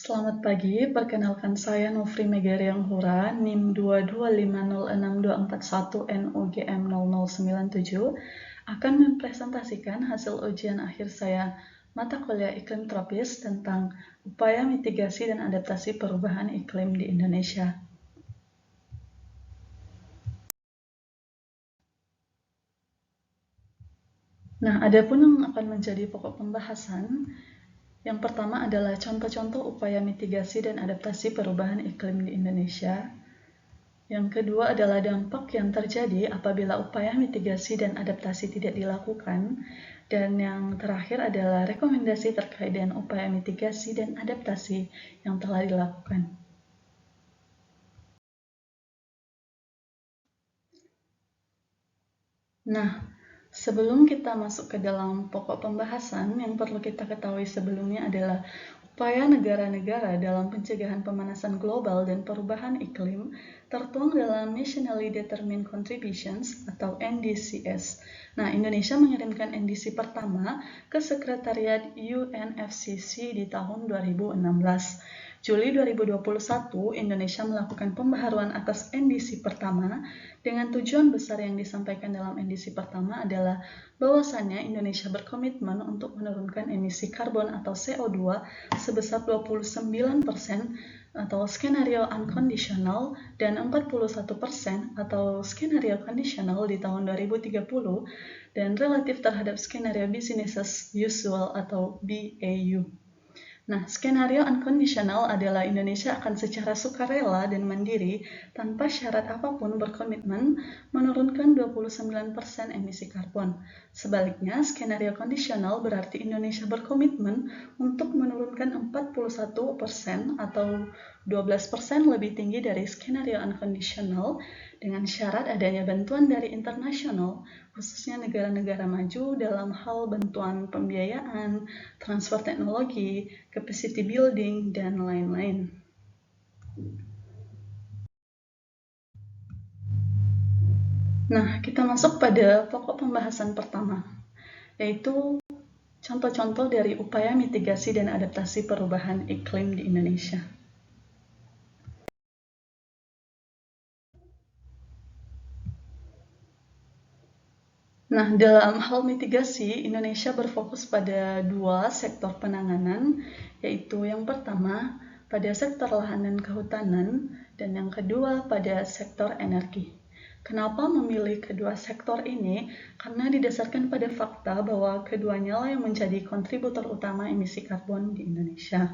Selamat pagi, perkenalkan saya Nofri Megarianghura, NIM 225062410NUGM0097, akan mempresentasikan hasil ujian akhir saya mata kuliah iklim tropis tentang upaya mitigasi dan adaptasi perubahan iklim di Indonesia. Nah, adapun yang akan menjadi pokok pembahasan, yang pertama adalah contoh-contoh upaya mitigasi dan adaptasi perubahan iklim di Indonesia. Yang kedua adalah dampak yang terjadi apabila upaya mitigasi dan adaptasi tidak dilakukan. Dan yang terakhir adalah rekomendasi terkait dengan upaya mitigasi dan adaptasi yang telah dilakukan. Nah, sebelum kita masuk ke dalam pokok pembahasan, yang perlu kita ketahui sebelumnya adalah upaya negara-negara dalam pencegahan pemanasan global dan perubahan iklim tertuang dalam Nationally Determined Contributions atau NDCs. Nah, Indonesia mengirimkan NDC pertama ke Sekretariat UNFCCC di tahun 2016. Juli 2021, Indonesia melakukan pembaharuan atas NDC pertama dengan tujuan besar yang disampaikan dalam NDC pertama adalah bahwasannya Indonesia berkomitmen untuk menurunkan emisi karbon atau CO2 sebesar 29% atau skenario unconditional dan 41% atau skenario conditional di tahun 2030 dan relatif terhadap skenario business as usual atau BAU. Nah, skenario unconditional adalah Indonesia akan secara sukarela dan mandiri tanpa syarat apapun berkomitmen menurunkan 29% emisi karbon. Sebaliknya, skenario kondisional berarti Indonesia berkomitmen untuk menurunkan 41% atau 12% lebih tinggi dari skenario unconditional dengan syarat adanya bantuan dari internasional, khususnya negara-negara maju dalam hal bantuan pembiayaan, transfer teknologi, capacity building, dan lain-lain. Nah, kita masuk pada pokok pembahasan pertama, yaitu contoh-contoh dari upaya mitigasi dan adaptasi perubahan iklim di Indonesia. Nah, dalam hal mitigasi, Indonesia berfokus pada dua sektor penanganan, yaitu yang pertama pada sektor lahan dan kehutanan, dan yang kedua pada sektor energi. Kenapa memilih kedua sektor ini? Karena didasarkan pada fakta bahwa keduanya lah yang menjadi kontributor utama emisi karbon di Indonesia.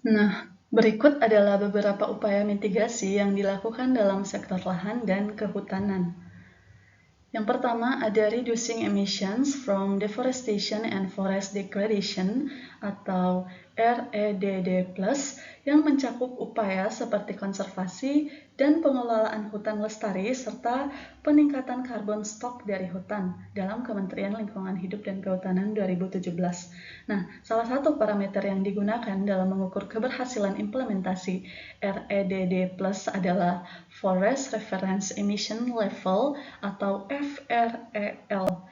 Nah, berikut adalah beberapa upaya mitigasi yang dilakukan dalam sektor lahan dan kehutanan. Yang pertama ada reducing emissions from deforestation and forest degradation atau REDD+, yang mencakup upaya seperti konservasi dan pengelolaan hutan lestari serta peningkatan karbon stok dari hutan dalam Kementerian Lingkungan Hidup dan Kehutanan 2017. Nah, salah satu parameter yang digunakan dalam mengukur keberhasilan implementasi REDD+ adalah Forest Reference Emission Level atau FREL.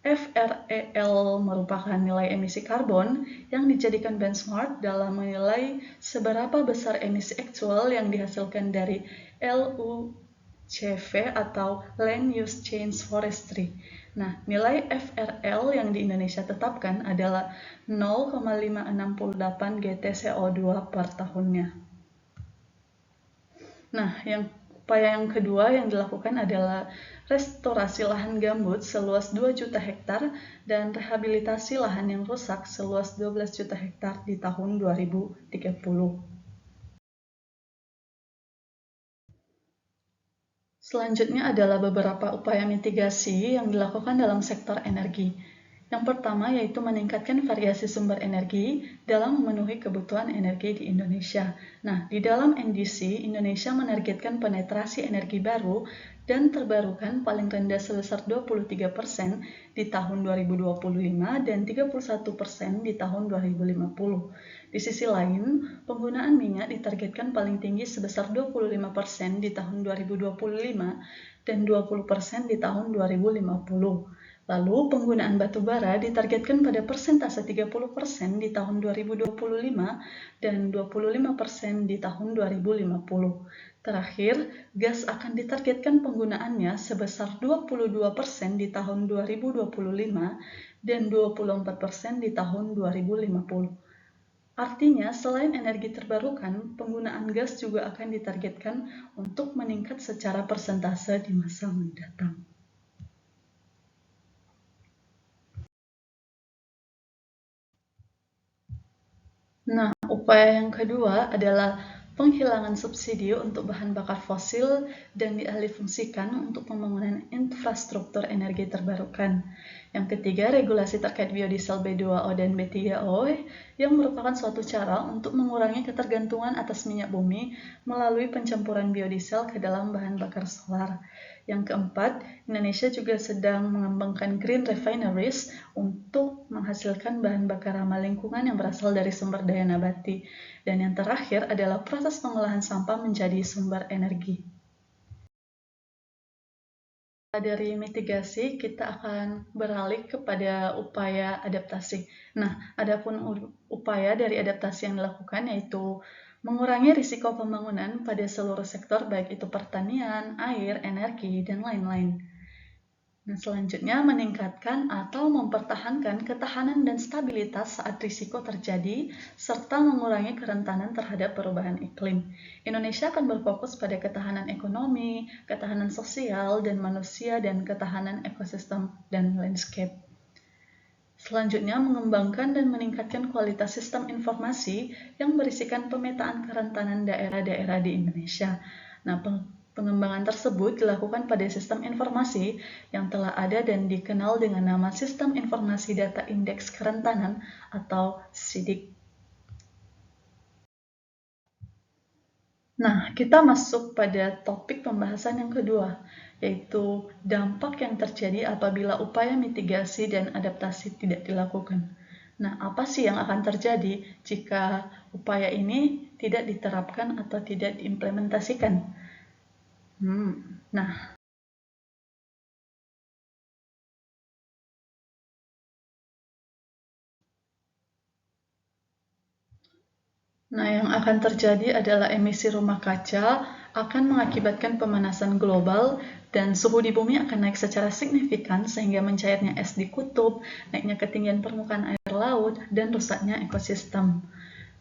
FREL merupakan nilai emisi karbon yang dijadikan benchmark dalam menilai seberapa besar emisi aktual yang dihasilkan dari LUCV atau Land Use Change Forestry. Nah, nilai FRL yang di Indonesia tetapkan adalah 0,568 GT/CO2 per tahunnya. Nah, upaya yang kedua yang dilakukan adalah restorasi lahan gambut seluas 2 juta hektar dan rehabilitasi lahan yang rusak seluas 12 juta hektar di tahun 2030. Selanjutnya adalah beberapa upaya mitigasi yang dilakukan dalam sektor energi. Yang pertama yaitu meningkatkan variasi sumber energi dalam memenuhi kebutuhan energi di Indonesia. Nah, di dalam NDC, Indonesia menargetkan penetrasi energi baru dan terbarukan paling rendah sebesar 23% di tahun 2025 dan 31% di tahun 2050. Di sisi lain, penggunaan minyak ditargetkan paling tinggi sebesar 25% di tahun 2025 dan 20% di tahun 2050. Lalu penggunaan batu bara ditargetkan pada persentase 30% di tahun 2025 dan 25% di tahun 2050. Terakhir, gas akan ditargetkan penggunaannya sebesar 22% di tahun 2025 dan 24% di tahun 2050. Artinya, selain energi terbarukan, penggunaan gas juga akan ditargetkan untuk meningkat secara persentase di masa mendatang. Nah, upaya yang kedua adalah penghilangan subsidi untuk bahan bakar fosil dan dialihfungsikan untuk pembangunan infrastruktur energi terbarukan. Yang ketiga, regulasi terkait biodiesel B2O dan B3O yang merupakan suatu cara untuk mengurangi ketergantungan atas minyak bumi melalui pencampuran biodiesel ke dalam bahan bakar solar. Yang keempat, Indonesia juga sedang mengembangkan green refineries untuk menghasilkan bahan bakar ramah lingkungan yang berasal dari sumber daya nabati. Dan yang terakhir adalah proses pengolahan sampah menjadi sumber energi. Dari mitigasi, kita akan beralih kepada upaya adaptasi. Nah, adapun upaya dari adaptasi yang dilakukan yaitu mengurangi risiko pembangunan pada seluruh sektor, baik itu pertanian, air, energi, dan lain-lain. Nah, selanjutnya meningkatkan atau mempertahankan ketahanan dan stabilitas saat risiko terjadi, serta mengurangi kerentanan terhadap perubahan iklim. Indonesia akan berfokus pada ketahanan ekonomi, ketahanan sosial dan manusia, dan ketahanan ekosistem dan landscape. Selanjutnya, mengembangkan dan meningkatkan kualitas sistem informasi yang berisikan pemetaan kerentanan daerah-daerah di Indonesia. Nah, pengembangan tersebut dilakukan pada sistem informasi yang telah ada dan dikenal dengan nama Sistem Informasi Data Indeks Kerentanan atau SIDIK. Nah, kita masuk pada topik pembahasan yang kedua, yaitu dampak yang terjadi apabila upaya mitigasi dan adaptasi tidak dilakukan. Nah, apa sih yang akan terjadi jika upaya ini tidak diterapkan atau tidak diimplementasikan? Nah, yang akan terjadi adalah emisi rumah kaca akan mengakibatkan pemanasan global dan suhu di bumi akan naik secara signifikan sehingga mencairnya es di kutub, naiknya ketinggian permukaan air laut, dan rusaknya ekosistem.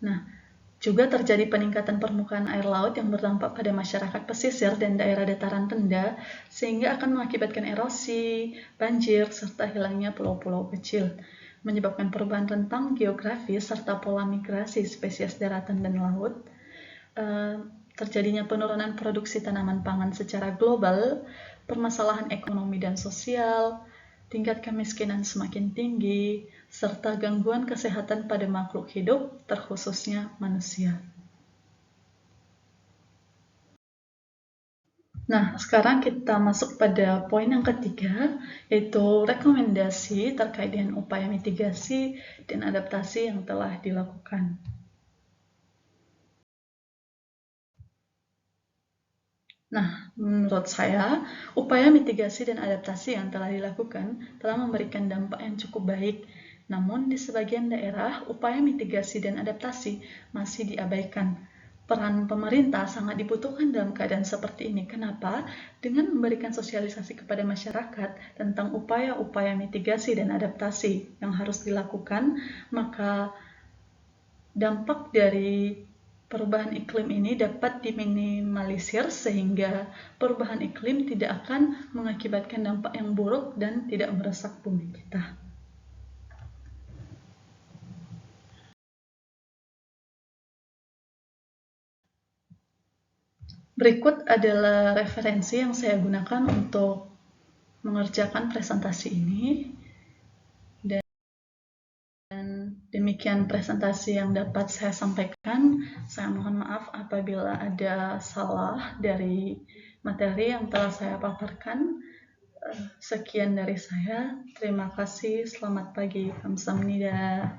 Nah, juga terjadi peningkatan permukaan air laut yang berdampak pada masyarakat pesisir dan daerah dataran rendah sehingga akan mengakibatkan erosi, banjir, serta hilangnya pulau-pulau kecil, menyebabkan perubahan rentang geografis serta pola migrasi spesies daratan dan laut, terjadinya penurunan produksi tanaman pangan secara global, permasalahan ekonomi dan sosial, tingkat kemiskinan semakin tinggi, serta gangguan kesehatan pada makhluk hidup, terkhususnya manusia. Nah, sekarang kita masuk pada poin yang ketiga, yaitu rekomendasi terkait dengan upaya mitigasi dan adaptasi yang telah dilakukan. Nah, menurut saya, upaya mitigasi dan adaptasi yang telah dilakukan telah memberikan dampak yang cukup baik. Namun, di sebagian daerah, upaya mitigasi dan adaptasi masih diabaikan. Peran pemerintah sangat dibutuhkan dalam keadaan seperti ini. Kenapa? Dengan memberikan sosialisasi kepada masyarakat tentang upaya-upaya mitigasi dan adaptasi yang harus dilakukan, maka dampak dari perubahan iklim ini dapat diminimalisir sehingga perubahan iklim tidak akan mengakibatkan dampak yang buruk dan tidak merusak bumi kita. Berikut adalah referensi yang saya gunakan untuk mengerjakan presentasi ini. Dan demikian presentasi yang dapat saya sampaikan. Saya mohon maaf apabila ada salah dari materi yang telah saya paparkan. Sekian dari saya. Terima kasih. Selamat pagi. Kamsahamnida.